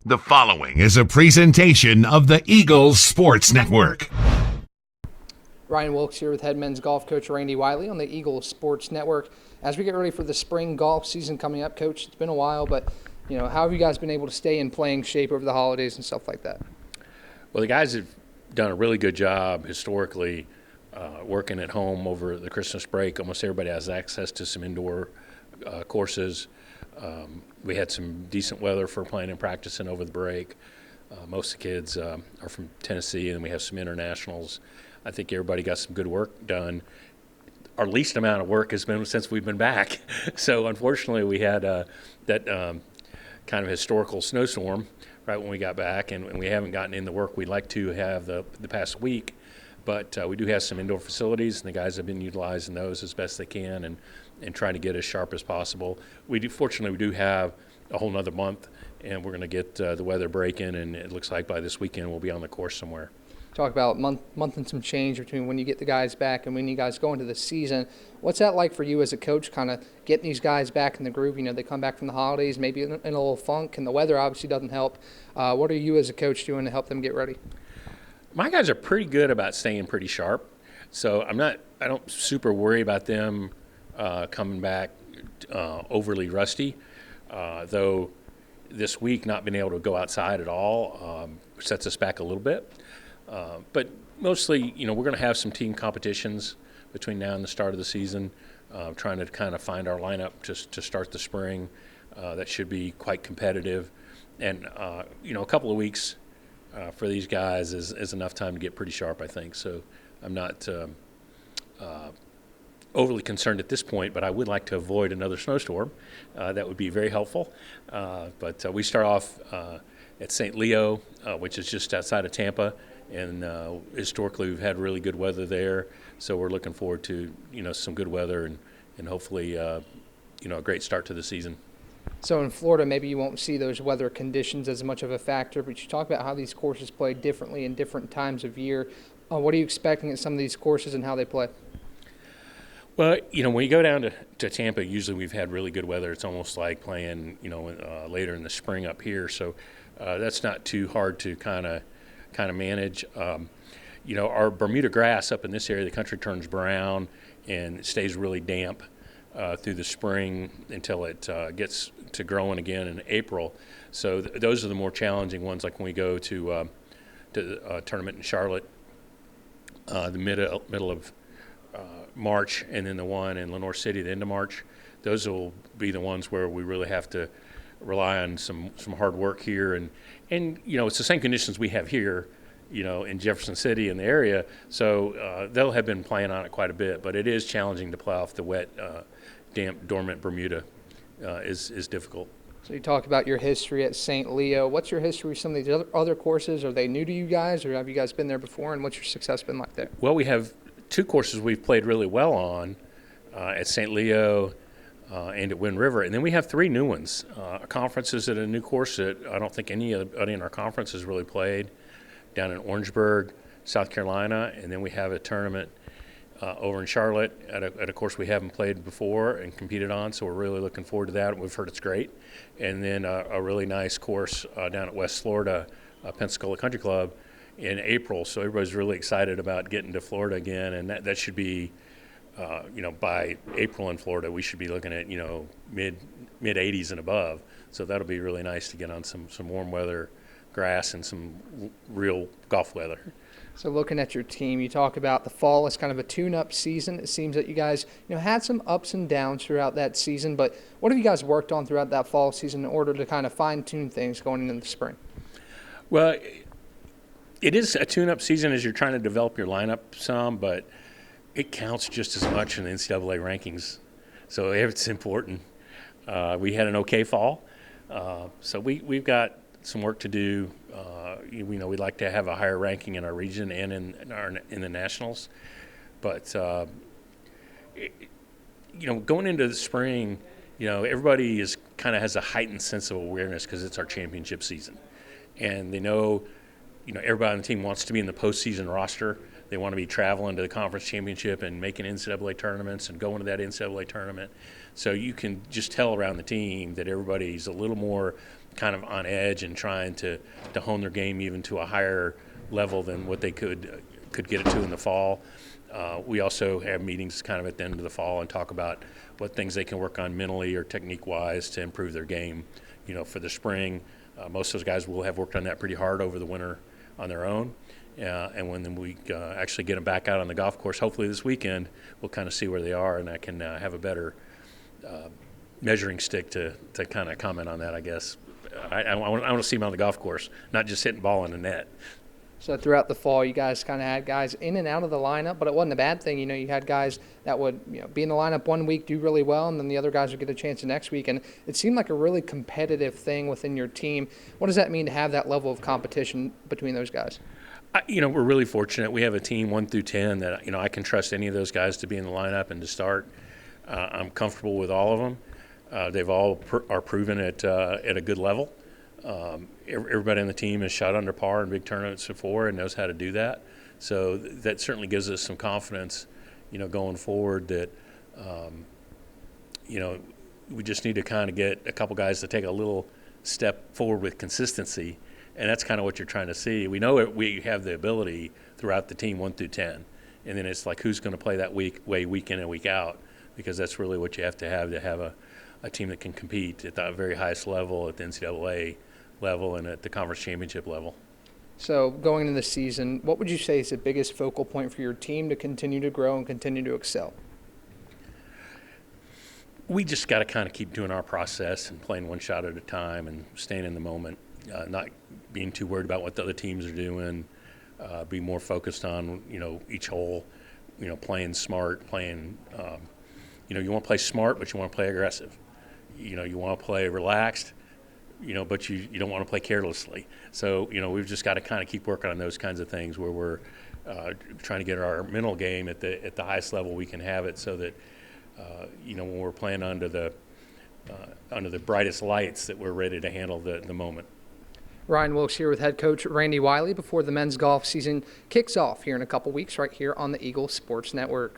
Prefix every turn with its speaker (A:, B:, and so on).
A: The following is a presentation of the Eagles Sports Network.
B: Ryan Wilkes here with head men's golf coach Randy Wylie on the Eagles Sports Network. As we get ready for the spring golf season coming up, Coach, it's been a while, but how have you guys been able to stay in playing shape over the holidays and stuff like that?
C: Well, the guys have done a really good job historically working at home over the Christmas break. Almost everybody has access to some indoor courses. We had some decent weather for playing and practicing over the break. Most of the kids are from Tennessee, and we have some internationals. I think everybody got some good work done. Our least amount of work has been since we've been back. So unfortunately, we had that kind of historical snowstorm right when we got back, and we haven't gotten in the work we'd like to have the past week. But we do have some indoor facilities, and the guys have been utilizing those as best they can and trying to get as sharp as possible. Fortunately, we do have a whole nother month, and we're going to get the weather breaking, and it looks like by this weekend we'll be on the course somewhere.
B: Talk about month and some change between when you get the guys back and when you guys go into the season. What's that like for you as a coach, kind of getting these guys back in the groove? They come back from the holidays, maybe in a little funk, and the weather obviously doesn't help. What are you as a coach doing to help them get ready?
C: My guys are pretty good about staying pretty sharp, so I don't super worry about them coming back overly rusty, though this week not being able to go outside at all sets us back a little bit. But mostly, we're going to have some team competitions between now and the start of the season, trying to kind of find our lineup just to start the spring. That should be quite competitive. And, a couple of weeks for these guys is enough time to get pretty sharp, I think. So I'm not overly concerned at this point, but I would like to avoid another snowstorm. That would be very helpful. But we start off at St. Leo, which is just outside of Tampa. And historically, we've had really good weather there, so we're looking forward to some good weather and hopefully a great start to the season.
B: So in Florida, maybe you won't see those weather conditions as much of a factor, but you talk about how these courses play differently in different times of year. What are you expecting at some of these courses and how they play?
C: Well, when you go down to Tampa, usually we've had really good weather. It's almost like playing, later in the spring up here, so that's not too hard to kind of manage. Our Bermuda grass up in this area, the country turns brown and it stays really damp through the spring until it gets to growing again in April. So those are the more challenging ones, like when we go to the tournament in Charlotte, the middle of March, and then the one in Lenore City, the end of March. Those will be the ones where we really have to rely on some hard work here, and it's the same conditions we have here, in Jefferson City in the area. So they'll have been playing on it quite a bit, but it is challenging to play off the wet, damp, dormant Bermuda. Is difficult.
B: So you talk about your history at St. Leo. What's your history with some of these other courses? Are they new to you guys, or have you guys been there before? And what's your success been like there?
C: Well, we have two courses we've played really well on at St. Leo. And at Wind River. And then we have three new ones. Conferences at a new course that I don't think anybody in our conference has really played, down in Orangeburg, South Carolina. And then we have a tournament over in Charlotte at a course we haven't played before and competed on, so we're really looking forward to that. We've heard it's great. And then a really nice course down at West Florida, Pensacola Country Club, in April. So everybody's really excited about getting to Florida again, and that should be by April in Florida, we should be looking at, mid 80s and above. So that'll be really nice to get on some warm weather grass and some real golf weather.
B: So looking at your team, you talk about the fall as kind of a tune-up season. It seems that you guys, had some ups and downs throughout that season. But what have you guys worked on throughout that fall season in order to kind of fine-tune things going into the spring?
C: Well, it is a tune-up season as you're trying to develop your lineup some, but it counts just as much in the NCAA rankings, so it's important. We had an okay fall, so we've got some work to do. We'd like to have a higher ranking in our region and in the nationals, but going into the spring, everybody has a heightened sense of awareness because it's our championship season, and they know, everybody on the team wants to be in the postseason roster. They want to be traveling to the conference championship and making NCAA tournaments and going to that NCAA tournament. So you can just tell around the team that everybody's a little more kind of on edge and trying to hone their game even to a higher level than what they could get it to in the fall. We also have meetings kind of at the end of the fall and talk about what things they can work on mentally or technique-wise to improve their game. For the spring, most of those guys will have worked on that pretty hard over the winter on their own. And when we actually get them back out on the golf course, hopefully this weekend, we'll kind of see where they are, and I can have a better measuring stick to kind of comment on that, I guess. I want to see them on the golf course, not just hitting ball in the net.
B: So throughout the fall, you guys kind of had guys in and out of the lineup, but it wasn't a bad thing. You had guys that would be in the lineup one week, do really well, and then the other guys would get a chance the next week. And it seemed like a really competitive thing within your team. What does that mean to have that level of competition between those guys?
C: We're really fortunate. We have a team 1 through 10 that I can trust any of those guys to be in the lineup and to start. I'm comfortable with all of them. They've all are proven at a good level. Everybody on the team has shot under par in big tournaments before and knows how to do that. So that certainly gives us some confidence, going forward that, we just need to kind of get a couple guys to take a little step forward with consistency. And that's kind of what you're trying to see. We know we have the ability throughout the team 1 through 10. And then it's like who's going to play that week in and week out, because that's really what you have to have a team that can compete at the very highest level, at the NCAA level and at the conference championship level.
B: So going into the season, what would you say is the biggest focal point for your team to continue to grow and continue to excel?
C: We just got to kind of keep doing our process and playing one shot at a time and staying in the moment, not being too worried about what the other teams are doing, be more focused on, each hole, playing smart, playing, you want to play smart, but you want to play aggressive. You want to play relaxed, but you don't want to play carelessly. So, we've just got to kind of keep working on those kinds of things where we're trying to get our mental game at the highest level we can have it, so that, when we're playing under the brightest lights, that we're ready to handle the moment.
B: Ryan Wilkes here with head coach Randy Wylie before the men's golf season kicks off here in a couple weeks right here on the Eagle Sports Network.